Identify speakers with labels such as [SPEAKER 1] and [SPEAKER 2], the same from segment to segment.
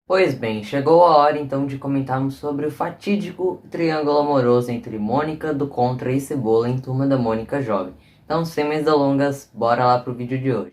[SPEAKER 1] Pois bem, chegou a hora então de comentarmos sobre o fatídico triângulo amoroso entre Mônica, do Contra e Cebola em Turma da Mônica Jovem. Então, sem mais delongas, bora lá pro vídeo de hoje.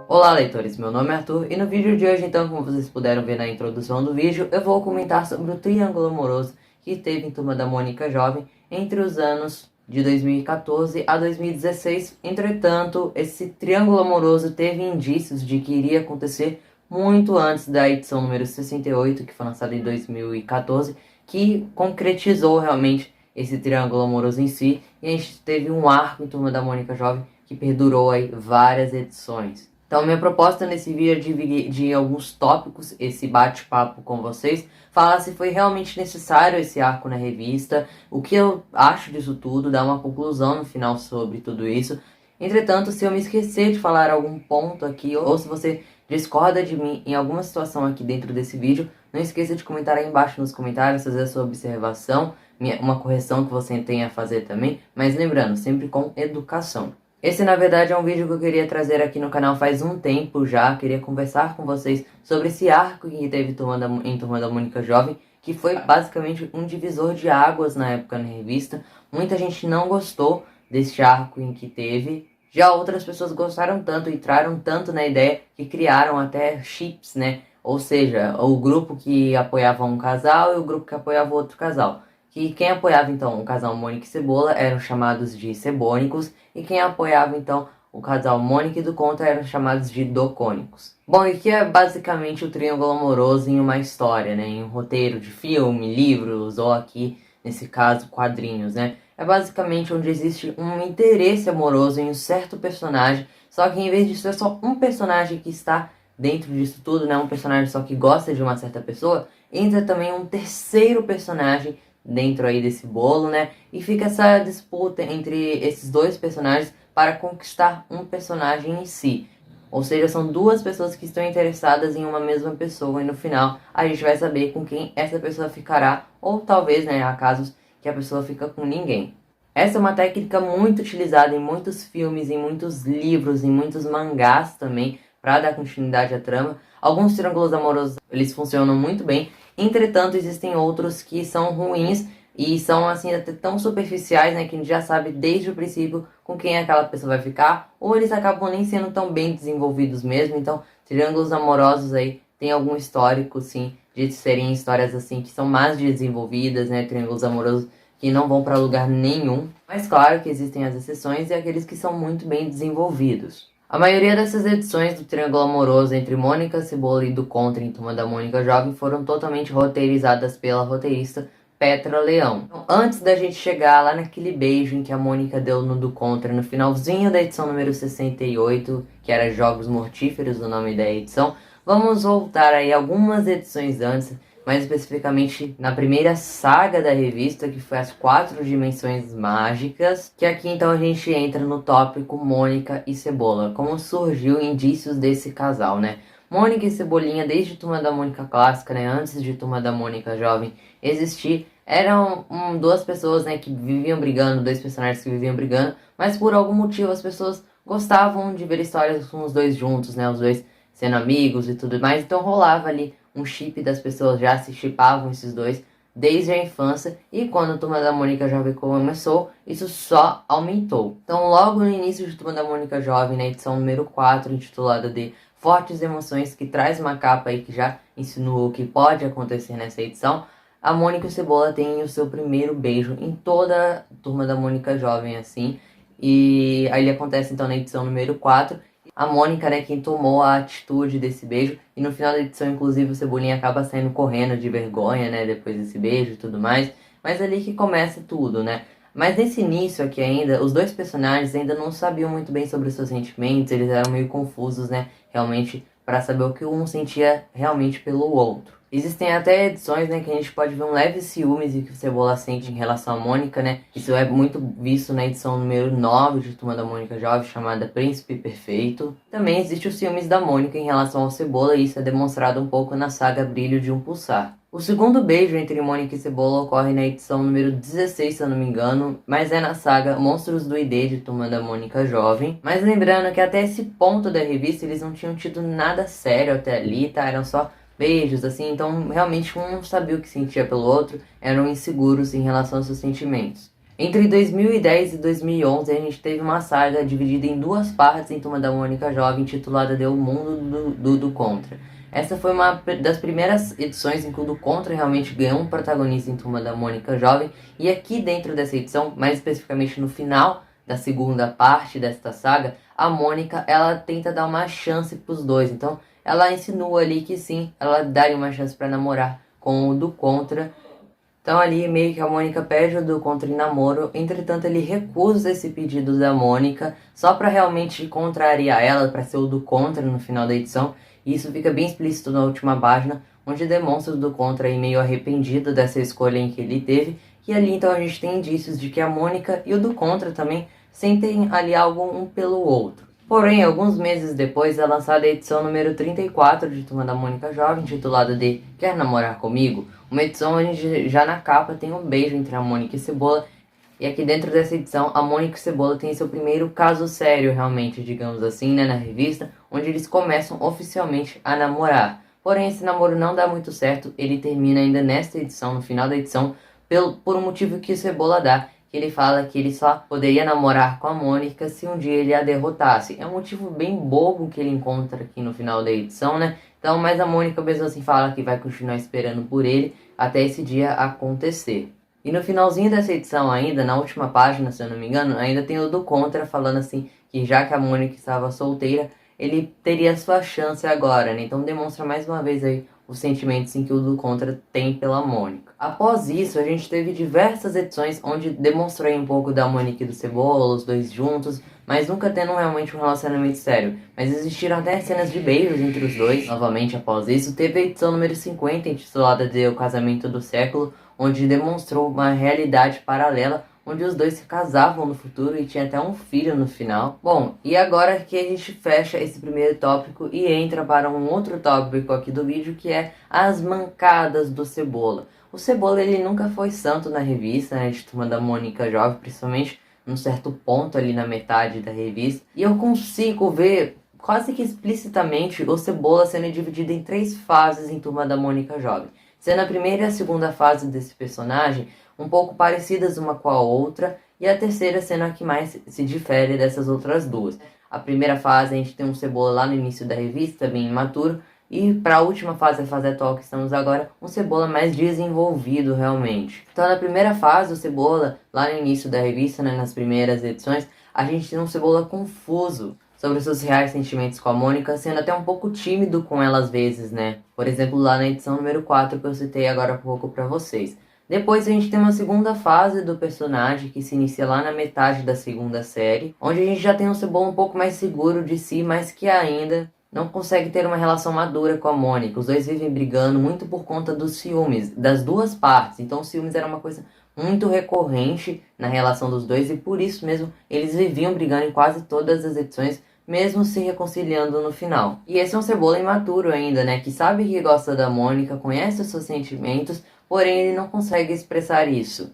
[SPEAKER 1] Olá, leitores, meu nome é Arthur e no vídeo de hoje, então, como vocês puderam ver na introdução do vídeo, eu vou comentar sobre o triângulo amoroso que teve em Turma da Mônica Jovem entre os anos de 2014 a 2016. Entretanto, esse triângulo amoroso teve indícios de que iria acontecer muito antes da edição número 68, que foi lançada em 2014, que concretizou realmente esse triângulo amoroso em si, e a gente teve um arco em Turma da Mônica Jovem que perdurou aí várias edições. Então, minha proposta nesse vídeo é dividir alguns tópicos esse bate-papo com vocês, falar se foi realmente necessário esse arco na revista, o que eu acho disso tudo, dar uma conclusão no final sobre tudo isso. Entretanto, se eu me esquecer de falar algum ponto aqui, ou se você discorda de mim em alguma situação aqui dentro desse vídeo, não esqueça de comentar aí embaixo nos comentários, fazer a sua observação, uma correção que você tenha a fazer também, mas lembrando, sempre com educação. Esse, na verdade, é um vídeo que eu queria trazer aqui no canal faz um tempo já. Queria conversar com vocês sobre esse arco que teve em Turma da Mônica Jovem, que foi basicamente um divisor de águas na época na revista. Muita gente não gostou desse arco em que teve. Já outras pessoas gostaram tanto, entraram tanto na ideia, que criaram até chips, né? Ou seja, o grupo que apoiava um casal e o grupo que apoiava outro casal. Que quem apoiava então o casal Mônica e Cebola eram chamados de cebônicos, e quem apoiava então o casal Mônica e do Contra eram chamados de docônicos. Bom, e que é basicamente o triângulo amoroso em uma história, né? Em um roteiro de filme, livros ou aqui, nesse caso, quadrinhos, né? É basicamente onde existe um interesse amoroso em um certo personagem, só que em vez de ser só um personagem que está dentro disso tudo, né? Um personagem só que gosta de uma certa pessoa, entra também um terceiro personagem dentro aí desse bolo, né? E fica essa disputa entre esses dois personagens para conquistar um personagem em si. Ou seja, são duas pessoas que estão interessadas em uma mesma pessoa e no final a gente vai saber com quem essa pessoa ficará, ou talvez, né, há casos que a pessoa fica com ninguém. Essa é uma técnica muito utilizada em muitos filmes, em muitos livros, em muitos mangás também, para dar continuidade à trama. Alguns triângulos amorosos, eles funcionam muito bem. Entretanto, existem outros que são ruins e são assim até tão superficiais, né, que a gente já sabe desde o princípio com quem aquela pessoa vai ficar, ou eles acabam nem sendo tão bem desenvolvidos mesmo. Então, triângulos amorosos aí tem algum histórico, sim, de serem histórias assim que são mais desenvolvidas, né, triângulos amorosos que não vão para lugar nenhum. Mas claro que existem as exceções e aqueles que são muito bem desenvolvidos. A maioria dessas edições do triângulo amoroso entre Mônica, Cebola e do Contra em Turma da Mônica Jovem foram totalmente roteirizadas pela roteirista Petra Leão. Então, antes da gente chegar lá naquele beijo em que a Mônica deu no do Contra no finalzinho da edição número 68, que era Jogos Mortíferos, o nome da edição, vamos voltar aí algumas edições antes, mais especificamente na primeira saga da revista, que foi as 4 Dimensões Mágicas, que aqui então a gente entra no tópico Mônica e Cebola, como surgiu indícios desse casal, né? Mônica e Cebolinha, desde Turma da Mônica clássica, né, antes de Turma da Mônica Jovem existir, eram duas pessoas, né, que viviam brigando, dois personagens que viviam brigando, mas por algum motivo as pessoas gostavam de ver histórias com os dois juntos, né, os dois sendo amigos e tudo mais, então rolava ali um chip das pessoas, já se chipavam esses dois desde a infância, e quando a Turma da Mônica Jovem começou, isso só aumentou. Então logo no início de Turma da Mônica Jovem, na edição número 4, intitulada de Fortes Emoções, que traz uma capa aí que já insinuou o que pode acontecer nessa edição, a Mônica e o Cebola têm o seu primeiro beijo em toda a Turma da Mônica Jovem, assim, e aí ele acontece então na edição número 4, a Mônica, né, quem tomou a atitude desse beijo, e no final da edição, inclusive, o Cebolinha acaba saindo correndo de vergonha, né, depois desse beijo e tudo mais, mas ali que começa tudo, né. Mas nesse início aqui ainda, os dois personagens ainda não sabiam muito bem sobre os seus sentimentos, eles eram meio confusos, né, realmente, para saber o que um sentia realmente pelo outro. Existem até edições, né, que a gente pode ver um leve ciúmes que o Cebola sente em relação à Mônica, né? Isso é muito visto na edição número 9 de Turma da Mônica Jovem, chamada Príncipe Perfeito. Também existe o ciúmes da Mônica em relação ao Cebola, e isso é demonstrado um pouco na saga Brilho de um Pulsar. O segundo beijo entre Mônica e Cebola ocorre na edição número 16, se eu não me engano, mas é na saga Monstros do ID de Turma da Mônica Jovem. Mas lembrando que até esse ponto da revista eles não tinham tido nada sério até ali, tá? Eram só beijos, assim, então realmente um não sabia o que sentia pelo outro, eram inseguros em relação aos seus sentimentos. Entre 2010 e 2011 a gente teve uma saga dividida em duas partes em Turma da Mônica Jovem, intitulada de O Mundo do Contra. Essa foi uma das primeiras edições em que o do Contra realmente ganhou um protagonista em Turma da Mônica Jovem, e aqui dentro dessa edição, mais especificamente no final da segunda parte desta saga, a Mônica, ela tenta dar uma chance pros dois, então ela insinua ali que sim, ela daria uma chance para namorar com o do Contra. Então ali meio que a Mônica pede o do Contra em namoro, entretanto ele recusa esse pedido da Mônica, só para realmente contrariar ela, para ser o do Contra no final da edição, e isso fica bem explícito na última página, onde demonstra o do Contra aí meio arrependido dessa escolha em que ele teve, e ali então a gente tem indícios de que a Mônica e o do Contra também sentem ali algo um pelo outro. Porém, alguns meses depois é lançada a edição número 34 de Turma da Mônica Jovem, intitulada de Quer Namorar Comigo? Uma edição onde já na capa tem um beijo entre a Mônica e Cebola, e aqui dentro dessa edição a Mônica e Cebola têm seu primeiro caso sério realmente, digamos assim, né, na revista, onde eles começam oficialmente a namorar. Porém, esse namoro não dá muito certo, ele termina ainda nesta edição, no final da edição, por um motivo que o Cebola dá, que ele fala que ele só poderia namorar com a Mônica se um dia ele a derrotasse. É um motivo bem bobo que ele encontra aqui no final da edição, né? Então, mas a Mônica mesmo assim fala que vai continuar esperando por ele até esse dia acontecer. E no finalzinho dessa edição ainda, na última página, se eu não me engano, ainda tem o do Contra falando assim, que já que a Mônica estava solteira, ele teria sua chance agora, né? Então demonstra mais uma vez aí os sentimentos em que o do Contra tem pela Mônica. Após isso, a gente teve diversas edições onde demonstrou um pouco da Mônica e do Cebola, os dois juntos, mas nunca tendo realmente um relacionamento sério. Mas existiram até cenas de beijos entre os dois. Novamente, após isso, teve a edição número 50, intitulada de O Casamento do Século, onde demonstrou uma realidade paralela, onde os dois se casavam no futuro e tinha até um filho no final. Bom, e agora que a gente fecha esse primeiro tópico e entra para um outro tópico aqui do vídeo, que é as mancadas do Cebola. O Cebola, ele nunca foi santo na revista, né, de Turma da Mônica Jovem, principalmente num certo ponto ali na metade da revista. E eu consigo ver quase que explicitamente o Cebola sendo dividido em 3 fases em Turma da Mônica Jovem, sendo a primeira e a segunda fase desse personagem um pouco parecidas uma com a outra, e a terceira sendo a que mais se difere dessas outras duas. A primeira fase a gente tem um Cebola lá no início da revista, bem imaturo, e para a última fase, a fase atual que estamos agora, um Cebola mais desenvolvido realmente. Então na primeira fase, o Cebola, lá no início da revista, né, nas primeiras edições, a gente tem um Cebola confuso sobre os seus reais sentimentos com a Mônica, sendo até um pouco tímido com ela às vezes, né? Por exemplo, lá na edição número 4 que eu citei agora há pouco para vocês. Depois a gente tem uma segunda fase do personagem que se inicia lá na metade da segunda série, onde a gente já tem um Cebola um pouco mais seguro de si, mas que ainda não consegue ter uma relação madura com a Mônica. Os dois vivem brigando muito por conta dos ciúmes, das duas partes. Então os ciúmes era uma coisa muito recorrente na relação dos dois, e por isso mesmo eles viviam brigando em quase todas as edições, mesmo se reconciliando no final. E esse é um Cebola imaturo ainda, né, que sabe que gosta da Mônica, conhece os seus sentimentos, porém ele não consegue expressar isso.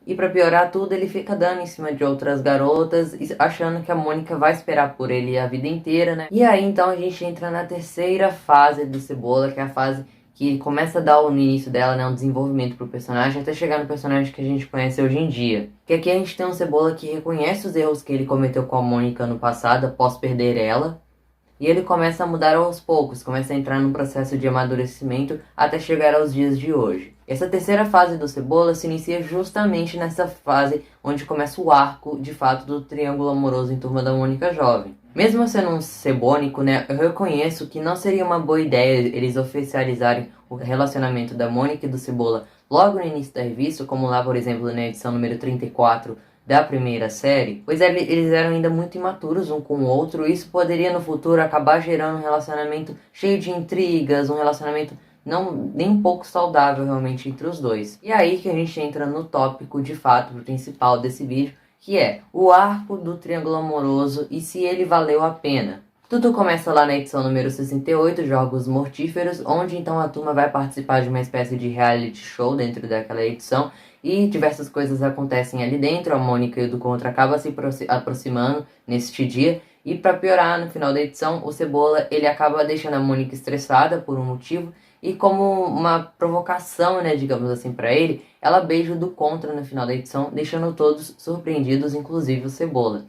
[SPEAKER 1] E pra piorar tudo, ele fica dando em cima de outras garotas, achando que a Mônica vai esperar por ele a vida inteira, né? E aí então a gente entra na terceira fase do Cebola, que é a fase que começa a dar no início dela, né, um desenvolvimento pro personagem, até chegar no personagem que a gente conhece hoje em dia. Que aqui a gente tem um Cebola que reconhece os erros que ele cometeu com a Mônica no passado, após perder ela. E ele começa a mudar aos poucos, começa a entrar num processo de amadurecimento até chegar aos dias de hoje. Essa terceira fase do Cebola se inicia justamente nessa fase onde começa o arco, de fato, do triângulo amoroso em Turma da Mônica Jovem. Mesmo sendo um cebônico, né, eu reconheço que não seria uma boa ideia eles oficializarem o relacionamento da Mônica e do Cebola logo no início da revista, como lá, por exemplo, na edição número 34, da primeira série, pois eles eram ainda muito imaturos um com o outro, e isso poderia no futuro acabar gerando um relacionamento cheio de intrigas, um relacionamento não nem um pouco saudável realmente entre os dois. E aí que a gente entra no tópico de fato principal desse vídeo, que é o arco do triângulo amoroso e se ele valeu a pena. Tudo começa lá na edição número 68, Jogos Mortíferos, onde então a turma vai participar de uma espécie de reality show dentro daquela edição e diversas coisas acontecem ali dentro. A Mônica e o do Contra acabam se aproximando neste dia e para piorar, no final da edição, o Cebola ele acaba deixando a Mônica estressada por um motivo e como uma provocação, né, digamos assim, para ele, ela beija o do Contra no final da edição, deixando todos surpreendidos, inclusive o Cebola.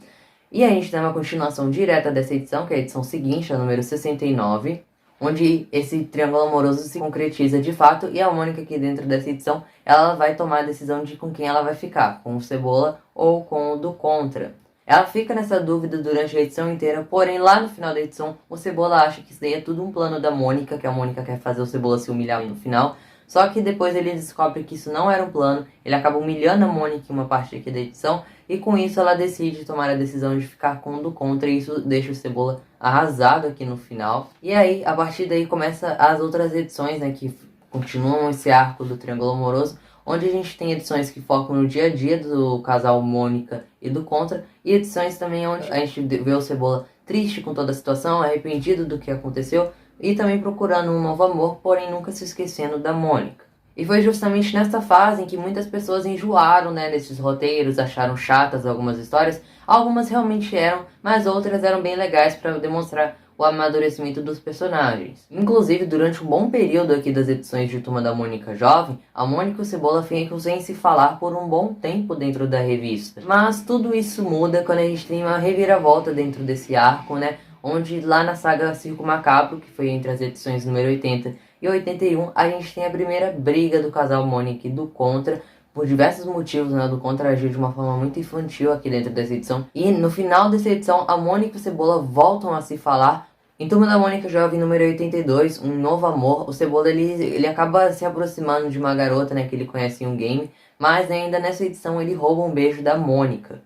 [SPEAKER 1] E a gente tem uma continuação direta dessa edição, que é a edição seguinte, a número 69, onde esse triângulo amoroso se concretiza de fato, e a Mônica aqui dentro dessa edição, ela vai tomar a decisão de com quem ela vai ficar, com o Cebola ou com o do Contra. Ela fica nessa dúvida durante a edição inteira, porém lá no final da edição, o Cebola acha que isso daí é tudo um plano da Mônica, que a Mônica quer fazer o Cebola se humilhar no final. Só que depois ele descobre que isso não era um plano, ele acaba humilhando a Mônica em uma parte aqui da edição, e com isso ela decide tomar a decisão de ficar com o do Contra, e isso deixa o Cebola arrasado aqui no final. E aí, a partir daí começa as outras edições, né, que continuam esse arco do Triângulo Amoroso, onde a gente tem edições que focam no dia a dia do casal Mônica e do Contra, e edições também onde a gente vê o Cebola triste com toda a situação, arrependido do que aconteceu, e também procurando um novo amor, porém nunca se esquecendo da Mônica. E foi justamente nessa fase em que muitas pessoas enjoaram, né, desses roteiros, acharam chatas algumas histórias. Algumas realmente eram, mas outras eram bem legais para demonstrar o amadurecimento dos personagens. Inclusive, durante um bom período aqui das edições de Turma da Mônica Jovem, a Mônica e o Cebola ficam sem se falar por um bom tempo dentro da revista. Mas tudo isso muda quando a gente tem uma reviravolta dentro desse arco, né, onde lá na saga Circo Macabro, que foi entre as edições número 80 e 81, a gente tem a primeira briga do casal Mônica e do Contra, por diversos motivos, né, do Contra agiu de uma forma muito infantil aqui dentro dessa edição. E no final dessa edição, a Mônica e o Cebola voltam a se falar. Em Turma da Mônica Jovem número 82, Um Novo Amor, o Cebola ele acaba se aproximando de uma garota, né, que ele conhece em um game, mas ainda nessa edição ele rouba um beijo da Mônica.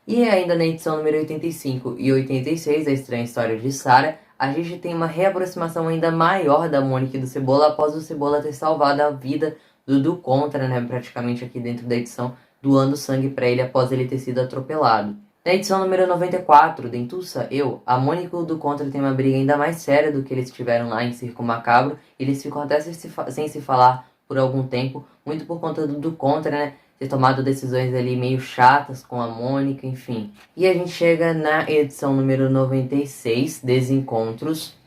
[SPEAKER 1] E ainda na edição número 85 e 86, A Estranha História de Sarah, a gente tem uma reaproximação ainda maior da Mônica e do Cebola após o Cebola ter salvado a vida do Contra, né, praticamente aqui dentro da edição, doando sangue para ele após ele ter sido atropelado. Na edição número 94, Dentuça, a Mônica e o do Contra tem uma briga ainda mais séria do que eles tiveram lá em Circo Macabro. Eles ficam até sem se falar por algum tempo, muito por conta do Contra, né, ter tomado decisões ali meio chatas com a Mônica, enfim. E a gente chega na edição número 96, Desencontros.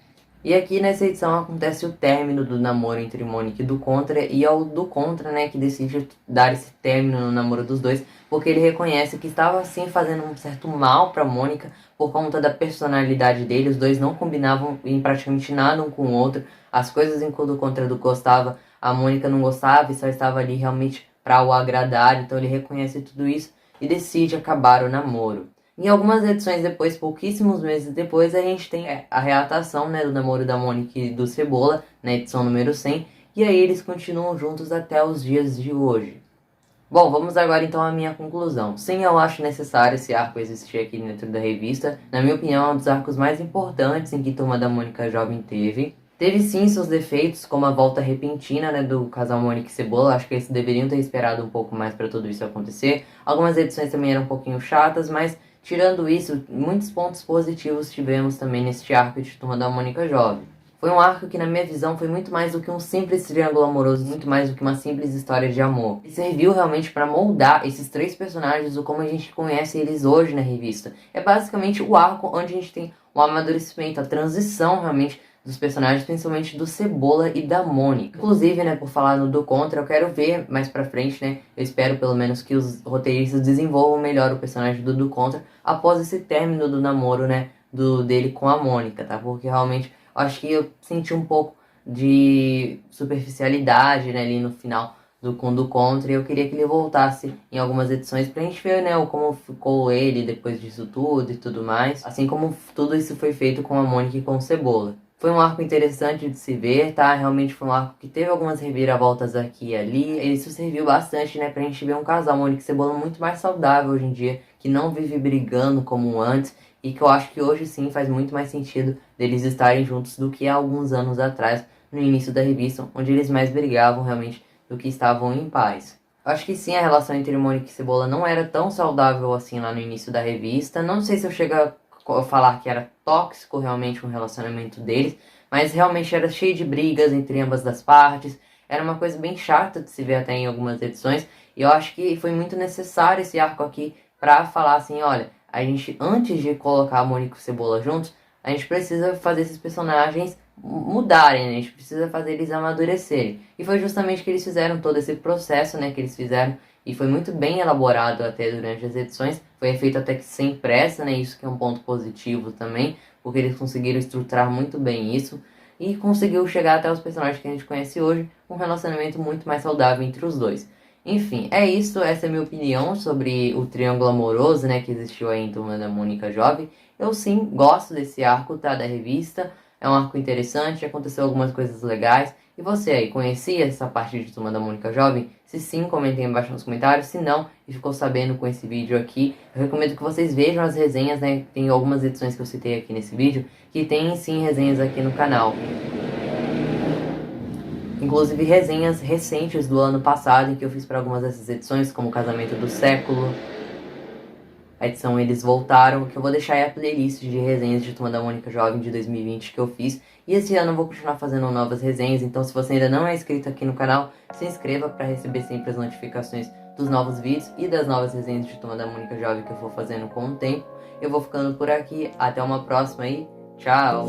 [SPEAKER 1] E aqui nessa edição acontece o término do namoro entre Mônica e do Contra, e é o do Contra, né, que decide dar esse término no namoro dos dois, porque ele reconhece que estava assim fazendo um certo mal para Mônica por conta da personalidade dele. Os dois não combinavam em praticamente nada um com o outro. As coisas em que o do Contra gostava, a Mônica não gostava e só estava ali realmente para o agradar. Então ele reconhece tudo isso e decide acabar o namoro. Em algumas edições depois, pouquíssimos meses depois, a gente tem a reatação, né, do namoro da Mônica e do Cebola, na edição número 100, e aí eles continuam juntos até os dias de hoje. Bom, vamos agora então à minha conclusão. Sim, eu acho necessário esse arco existir aqui dentro da revista. Na minha opinião, é um dos arcos mais importantes em que Turma da Mônica Jovem teve. Teve sim seus defeitos, como a volta repentina, né, do casal Mônica e Cebola. Acho que eles deveriam ter esperado um pouco mais para tudo isso acontecer. Algumas edições também eram um pouquinho chatas, mas tirando isso, muitos pontos positivos tivemos também neste arco de Turma da Mônica Jovem. Foi um arco que, na minha visão, foi muito mais do que um simples triângulo amoroso, muito mais do que uma simples história de amor. E serviu realmente para moldar esses três personagens, ou como a gente conhece eles hoje na revista. É basicamente o arco onde a gente tem o amadurecimento, a transição realmente dos personagens, principalmente do Cebola e da Mônica. Inclusive, né, por falar no do Contra, eu quero ver mais pra frente, né, eu espero pelo menos que os roteiristas desenvolvam melhor o personagem do Contra após esse término do namoro, né, dele com a Mônica, tá? Porque realmente eu acho que eu senti um pouco de superficialidade, né, ali no final do Contra, e eu queria que ele voltasse em algumas edições pra gente ver, né, como ficou ele depois disso tudo e tudo mais, assim como tudo isso foi feito com a Mônica e com o Cebola. Foi um arco interessante de se ver, tá? Realmente foi um arco que teve algumas reviravoltas aqui e ali. Isso serviu bastante, né, pra gente ver um casal, Mônica e Cebola, muito mais saudável hoje em dia, que não vive brigando como antes, e que eu acho que hoje sim faz muito mais sentido deles estarem juntos do que há alguns anos atrás, no início da revista, onde eles mais brigavam realmente do que estavam em paz. Eu acho que sim, a relação entre Mônica e Cebola não era tão saudável assim lá no início da revista. Não sei se eu chego a falar que era tóxico realmente o relacionamento deles, mas realmente era cheio de brigas entre ambas das partes. Era uma coisa bem chata de se ver até em algumas edições. E eu acho que foi muito necessário esse arco aqui pra falar assim, olha, a gente, antes de colocar a Mônica e o Cebola juntos, a gente precisa fazer esses personagens mudarem, né? A gente precisa fazer eles amadurecerem. E foi justamente que eles fizeram todo esse processo, né, que eles fizeram, e foi muito bem elaborado até durante as edições. Foi feito até que sem pressa, né? Isso que é um ponto positivo também, porque eles conseguiram estruturar muito bem isso e conseguiu chegar até os personagens que a gente conhece hoje, um relacionamento muito mais saudável entre os dois. Enfim, é isso, essa é a minha opinião sobre o triângulo amoroso, né, que existiu aí em Turma da Mônica Jovem. Eu sim gosto desse arco, tá, da revista, é um arco interessante, aconteceu algumas coisas legais. E você aí, conhecia essa parte de Turma da Mônica Jovem? Se sim, comentem aí embaixo nos comentários. Se não, e ficou sabendo com esse vídeo aqui, eu recomendo que vocês vejam as resenhas, né? Tem algumas edições que eu citei aqui nesse vídeo, que tem sim resenhas aqui no canal. Inclusive resenhas recentes do ano passado, em que eu fiz para algumas dessas edições, como o Casamento do Século, a edição Eles Voltaram, que eu vou deixar aí a playlist de resenhas de Turma da Mônica Jovem de 2020 que eu fiz. E esse ano eu vou continuar fazendo novas resenhas, então se você ainda não é inscrito aqui no canal, se inscreva para receber sempre as notificações dos novos vídeos e das novas resenhas de Turma da Mônica Jovem que eu for fazendo com o tempo. Eu vou ficando por aqui, até uma próxima aí, tchau!